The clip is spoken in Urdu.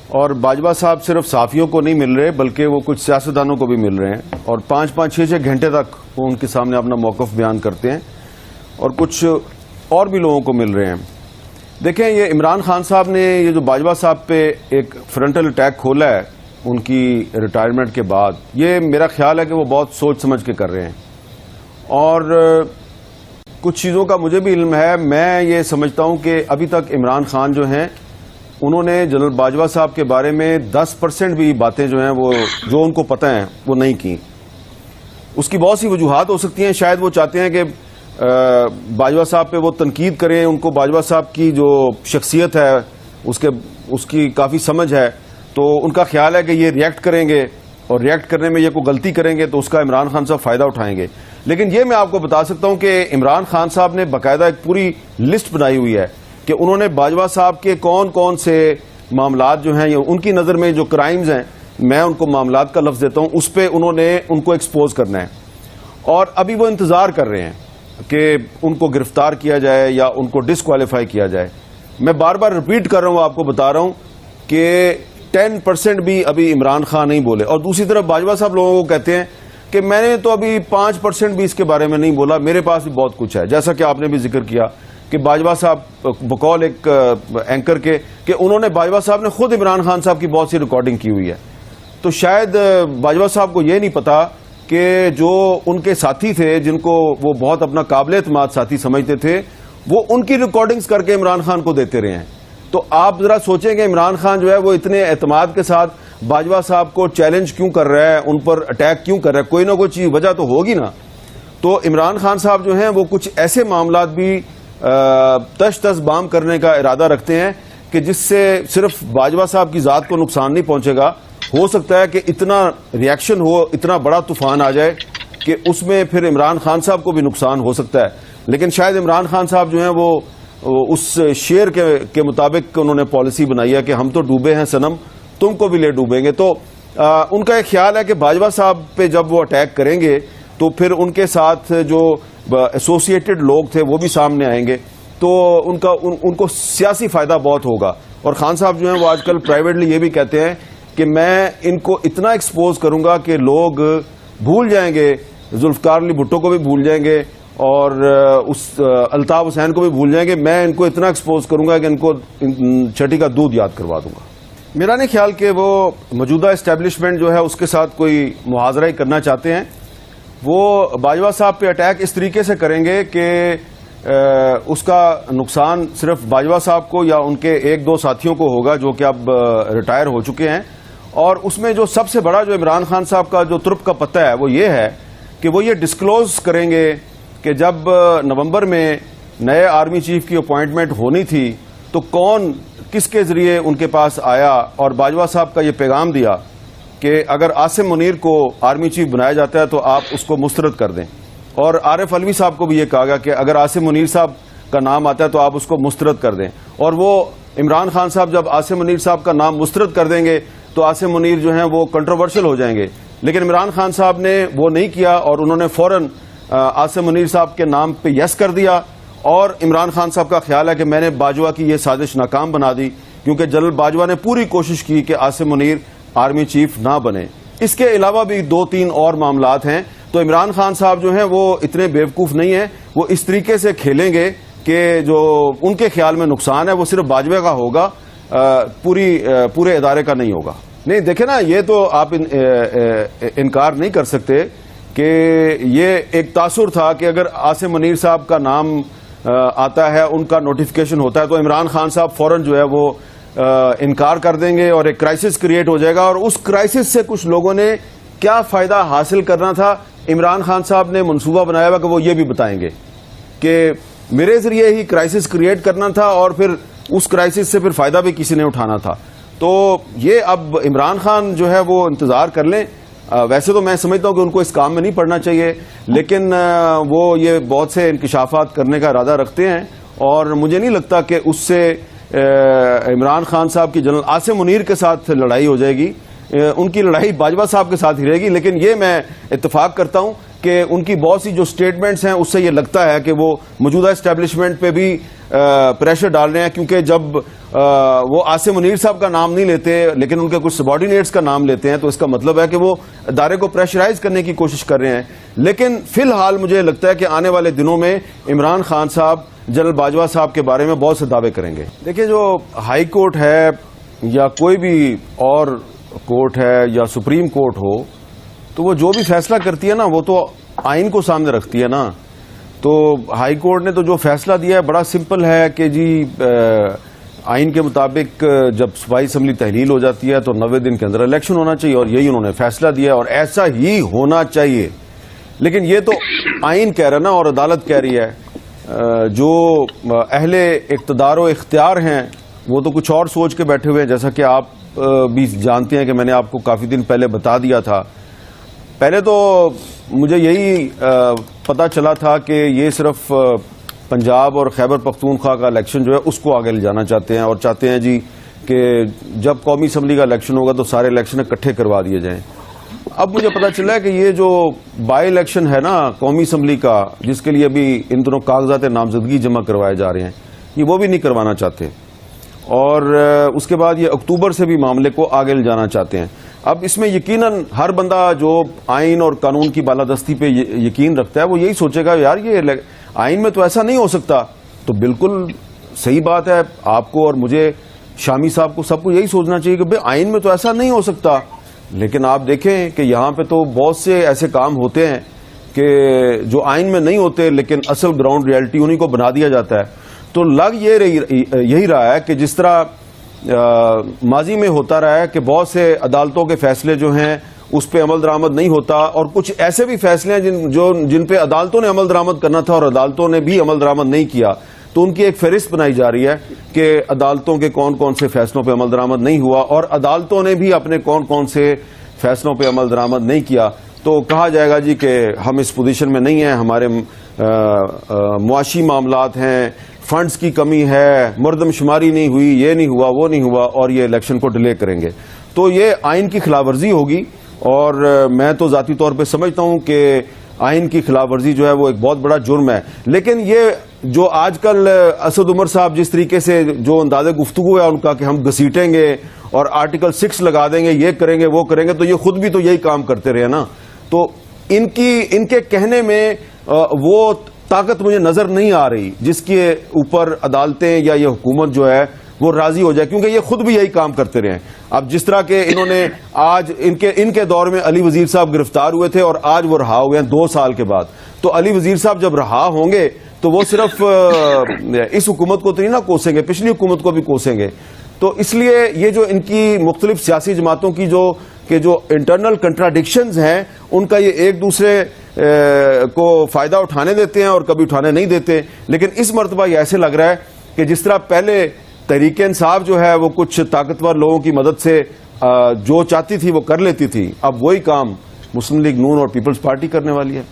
اور باجوہ صاحب صرف صحافیوں کو نہیں مل رہے بلکہ وہ کچھ سیاستدانوں کو بھی مل رہے ہیں اور 5-6 گھنٹے تک وہ ان کے سامنے اپنا موقف بیان کرتے ہیں اور کچھ اور بھی لوگوں کو مل رہے ہیں. دیکھیں یہ عمران خان صاحب نے یہ جو باجوہ صاحب پہ ایک فرنٹل اٹیک کھولا ہے ان کی ریٹائرمنٹ کے بعد, یہ میرا خیال ہے کہ وہ بہت سوچ سمجھ کے کر رہے ہیں اور کچھ چیزوں کا مجھے بھی علم ہے. میں یہ سمجھتا ہوں کہ ابھی تک عمران خان جو ہیں انہوں نے جنرل باجوہ صاحب کے بارے میں 10% بھی باتیں جو ہیں وہ جو ان کو پتہ ہیں وہ نہیں کی. اس کی بہت سی وجوہات ہو سکتی ہیں. شاید وہ چاہتے ہیں کہ باجوہ صاحب پہ وہ تنقید کریں, ان کو باجوہ صاحب کی جو شخصیت ہے اس کی کافی سمجھ ہے, تو ان کا خیال ہے کہ یہ ریئیکٹ کریں گے اور ریئیکٹ کرنے میں یہ کوئی غلطی کریں گے تو اس کا عمران خان صاحب فائدہ اٹھائیں گے. لیکن یہ میں آپ کو بتا سکتا ہوں کہ عمران خان صاحب نے باقاعدہ ایک پوری لسٹ بنائی ہوئی ہے کہ انہوں نے باجوہ صاحب کے کون کون سے معاملات جو ہیں یا ان کی نظر میں جو کرائمز ہیں, میں ان کو معاملات کا لفظ دیتا ہوں, اس پہ انہوں نے ان کو ایکسپوز کرنا ہے اور ابھی وہ انتظار کر رہے ہیں کہ ان کو گرفتار کیا جائے یا ان کو ڈسکوالیفائی کیا جائے. میں بار بار ریپیٹ کر رہا ہوں, آپ کو بتا رہا ہوں کہ 10% بھی ابھی عمران خان نہیں بولے. اور دوسری طرف باجوہ صاحب لوگوں کو کہتے ہیں کہ میں نے تو ابھی 5% بھی اس کے بارے میں نہیں بولا, میرے پاس بھی بہت کچھ ہے. جیسا کہ آپ نے بھی ذکر کیا کہ باجوہ صاحب بقول ایک اینکر کے کہ انہوں نے باجوہ صاحب نے خود عمران خان صاحب کی بہت سی ریکارڈنگ کی ہوئی ہے. تو شاید باجوہ صاحب کو یہ نہیں پتا کہ جو ان کے ساتھی تھے جن کو وہ بہت اپنا قابل اعتماد ساتھی سمجھتے تھے وہ ان کی ریکارڈنگز کر کے عمران خان کو دیتے رہے ہیں. تو آپ ذرا سوچیں کہ عمران خان جو ہے وہ اتنے اعتماد کے ساتھ باجوہ صاحب کو چیلنج کیوں کر رہا ہے, ان پر اٹیک کیوں کر رہا ہے, کوئی نہ کوئی چیز وجہ تو ہوگی نا. تو عمران خان صاحب جو ہیں وہ کچھ ایسے معاملات بھی تش تش بام کرنے کا ارادہ رکھتے ہیں کہ جس سے صرف باجوہ صاحب کی ذات کو نقصان نہیں پہنچے گا, ہو سکتا ہے کہ اتنا ریاکشن ہو, اتنا بڑا طوفان آ جائے کہ اس میں پھر عمران خان صاحب کو بھی نقصان ہو سکتا ہے. لیکن شاید عمران خان صاحب جو ہیں وہ اس شعر کے مطابق انہوں نے پالیسی بنائی ہے کہ ہم تو ڈوبے ہیں صنم, تم کو بھی لے ڈوبیں گے. تو ان کا ایک خیال ہے کہ باجوہ صاحب پہ جب وہ اٹیک کریں گے تو پھر ان کے ساتھ جو ایسوسیٹڈ لوگ تھے وہ بھی سامنے آئیں گے, تو ان کو سیاسی فائدہ بہت ہوگا. اور خان صاحب جو ہیں وہ آج کل پرائیویٹلی یہ بھی کہتے ہیں کہ میں ان کو اتنا ایکسپوز کروں گا کہ لوگ بھول جائیں گے, ذوالفقار علی بھٹو کو بھی بھول جائیں گے اور اس الطاف حسین کو بھی بھول جائیں گے. میں ان کو اتنا ایکسپوز کروں گا کہ ان کو چھٹی کا دودھ یاد کروا دوں گا. میرا نہیں خیال کہ وہ موجودہ اسٹیبلشمنٹ جو ہے اس کے ساتھ کوئی محاذرہ ہی کرنا چاہتے ہیں. وہ باجوہ صاحب پہ اٹیک اس طریقے سے کریں گے کہ اس کا نقصان صرف باجوہ صاحب کو یا ان کے 1-2 ساتھیوں کو ہوگا جو کہ اب ریٹائر ہو چکے ہیں. اور اس میں جو سب سے بڑا جو عمران خان صاحب کا جو ترپ کا پتہ ہے وہ یہ ہے کہ وہ یہ ڈسکلوز کریں گے کہ جب نومبر میں نئے آرمی چیف کی اپوائنٹمنٹ ہونی تھی تو کون کس کے ذریعے ان کے پاس آیا اور باجوہ صاحب کا یہ پیغام دیا کہ اگر عاصم منیر کو آرمی چیف بنایا جاتا ہے تو آپ اس کو مسترد کر دیں. اور عارف علوی صاحب کو بھی یہ کہا گیا کہ اگر عاصم منیر صاحب کا نام آتا ہے تو آپ اس کو مسترد کر دیں. اور وہ عمران خان صاحب جب عاصم منیر صاحب کا نام مسترد کر دیں گے تو عاصم منیر جو ہیں وہ کنٹروورشل ہو جائیں گے. لیکن عمران خان صاحب نے وہ نہیں کیا اور انہوں نے فوراً عاصم منیر صاحب کے نام پہ یس کر دیا. اور عمران خان صاحب کا خیال ہے کہ میں نے باجوہ کی یہ سازش ناکام بنا دی کیونکہ جنرل باجوہ نے پوری کوشش کی کہ عاصم منیر آرمی چیف نہ بنے. اس کے علاوہ بھی 2-3 اور معاملات ہیں. تو عمران خان صاحب جو ہیں وہ اتنے بیوقوف نہیں ہیں, وہ اس طریقے سے کھیلیں گے کہ جو ان کے خیال میں نقصان ہے وہ صرف باجوہ کا ہوگا, پورے ادارے کا نہیں ہوگا. نہیں دیکھیں نا, یہ تو آپ انکار نہیں کر سکتے کہ یہ ایک تاثر تھا کہ اگر عاصم منیر صاحب کا نام آتا ہے, ان کا نوٹیفیکیشن ہوتا ہے تو عمران خان صاحب فوراً جو ہے وہ انکار کر دیں گے اور ایک کرائسس کریٹ ہو جائے گا. اور اس کرائسس سے کچھ لوگوں نے کیا فائدہ حاصل کرنا تھا عمران خان صاحب نے منصوبہ بنایا ہوا کہ وہ یہ بھی بتائیں گے کہ میرے ذریعے ہی کرائسس کریٹ کرنا تھا اور پھر اس کرائسس سے پھر فائدہ بھی کسی نے اٹھانا تھا. تو یہ اب عمران خان جو ہے وہ انتظار کر لیں. ویسے تو میں سمجھتا ہوں کہ ان کو اس کام میں نہیں پڑنا چاہیے, لیکن وہ یہ بہت سے انکشافات کرنے کا ارادہ رکھتے ہیں اور مجھے نہیں لگتا کہ اس سے عمران خان صاحب کی جنرل عاصم منیر کے ساتھ لڑائی ہو جائے گی. ان کی لڑائی باجوہ صاحب کے ساتھ ہی رہے گی. لیکن یہ میں اتفاق کرتا ہوں کہ ان کی بہت سی جو سٹیٹمنٹس ہیں اس سے یہ لگتا ہے کہ وہ موجودہ اسٹیبلشمنٹ پہ بھی پریشر ڈال رہے ہیں, کیونکہ جب وہ عاصم منیر صاحب کا نام نہیں لیتے لیکن ان کے کچھ سبارڈینیٹس کا نام لیتے ہیں, تو اس کا مطلب ہے کہ وہ ادارے کو پریشرائز کرنے کی کوشش کر رہے ہیں. لیکن فی الحال مجھے لگتا ہے کہ آنے والے دنوں میں عمران خان صاحب جنرل باجوہ صاحب کے بارے میں بہت سے دعوے کریں گے. دیکھیں, جو ہائی کورٹ ہے یا کوئی بھی اور کورٹ ہے یا سپریم کورٹ ہو, تو وہ جو بھی فیصلہ کرتی ہے نا وہ تو آئین کو سامنے رکھتی ہے نا. تو ہائی کورٹ نے تو جو فیصلہ دیا ہے بڑا سمپل ہے کہ جی آئین کے مطابق جب صوبائی اسمبلی تحلیل ہو جاتی ہے تو 90 دن کے اندر الیکشن ہونا چاہیے, اور یہی انہوں نے فیصلہ دیا ہے اور ایسا ہی ہونا چاہیے. لیکن یہ تو آئین کہہ رہا نا اور عدالت کہہ رہی ہے. جو اہل اقتدار و اختیار ہیں وہ تو کچھ اور سوچ کے بیٹھے ہوئے ہیں, جیسا کہ آپ بھی جانتے ہیں کہ میں نے آپ کو کافی دن پہلے بتا دیا تھا. پہلے تو مجھے یہی پتا چلا تھا کہ یہ صرف پنجاب اور خیبر پختونخوا کا الیکشن جو ہے اس کو آگے لے جانا چاہتے ہیں, اور چاہتے ہیں جی کہ جب قومی اسمبلی کا الیکشن ہوگا تو سارے الیکشن اکٹھے کروا دیے جائیں. اب مجھے پتا چلا ہے کہ یہ جو بائی الیکشن ہے نا قومی اسمبلی کا, جس کے لیے ابھی ان دنوں کاغذات نامزدگی جمع کروائے جا رہے ہیں, یہ وہ بھی نہیں کروانا چاہتے, اور اس کے بعد یہ اکتوبر سے بھی معاملے کو آگے لے جانا چاہتے ہیں. اب اس میں یقیناً ہر بندہ جو آئین اور قانون کی بالادستی پہ یقین رکھتا ہے وہ یہی سوچے گا یار یہ آئین میں تو ایسا نہیں ہو سکتا. تو بالکل صحیح بات ہے, آپ کو اور مجھے, شامی صاحب کو, سب کو یہی سوچنا چاہیے کہ آئین میں تو ایسا نہیں ہو سکتا. لیکن آپ دیکھیں کہ یہاں پہ تو بہت سے ایسے کام ہوتے ہیں کہ جو آئین میں نہیں ہوتے لیکن اصل گراؤنڈ ریئلٹی انہی کو بنا دیا جاتا ہے. تو لگ یہی رہا ہے کہ جس طرح ماضی میں ہوتا رہا ہے کہ بہت سے عدالتوں کے فیصلے جو ہیں اس پہ عمل درآمد نہیں ہوتا, اور کچھ ایسے بھی فیصلے ہیں جن پہ عدالتوں نے عمل درآمد کرنا تھا اور عدالتوں نے بھی عمل درآمد نہیں کیا. تو ان کی ایک فہرست بنائی جا رہی ہے کہ عدالتوں کے کون کون سے فیصلوں پہ عمل درآمد نہیں ہوا, اور عدالتوں نے بھی اپنے کون کون سے فیصلوں پہ عمل درآمد نہیں کیا. تو کہا جائے گا جی کہ ہم اس پوزیشن میں نہیں ہیں, ہمارے معاشی معاملات ہیں, فنڈز کی کمی ہے, مردم شماری نہیں ہوئی, یہ نہیں ہوا, وہ نہیں ہوا, اور یہ الیکشن کو ڈیلے کریں گے. تو یہ آئین کی خلاف ورزی ہوگی, اور میں تو ذاتی طور پہ سمجھتا ہوں کہ آئین کی خلاف ورزی جو ہے وہ ایک بہت بڑا جرم ہے. لیکن یہ جو آج کل اسد عمر صاحب جس طریقے سے جو انداز گفتگو ہے ان کا کہ ہم گھسیٹیں گے اور آرٹیکل 6 لگا دیں گے, یہ کریں گے, وہ کریں گے, تو یہ خود بھی تو یہی کام کرتے رہے نا. تو ان کے کہنے میں وہ طاقت مجھے نظر نہیں آ رہی جس کے اوپر عدالتیں یا یہ حکومت جو ہے وہ راضی ہو جائے, کیونکہ یہ خود بھی یہی کام کرتے رہے ہیں. اب جس طرح کہ انہوں نے آج ان کے دور میں علی وزیر صاحب گرفتار ہوئے تھے اور آج وہ رہا ہوئے ہیں 2 سال کے بعد. تو علی وزیر صاحب جب رہا ہوں گے تو وہ صرف اس حکومت کو تو نہیں نا کوسیں گے, پچھلی حکومت کو بھی کوسیں گے. تو اس لیے یہ جو ان کی مختلف سیاسی جماعتوں کی جو انٹرنل کنٹراڈکشنز ہیں ان کا یہ ایک دوسرے کو فائدہ اٹھانے دیتے ہیں اور کبھی اٹھانے نہیں دیتے. لیکن اس مرتبہ یہ ایسے لگ رہا ہے کہ جس طرح پہلے تحریک انصاف جو ہے وہ کچھ طاقتور لوگوں کی مدد سے جو چاہتی تھی وہ کر لیتی تھی, اب وہی کام مسلم لیگ نون اور پیپلز پارٹی کرنے والی ہے.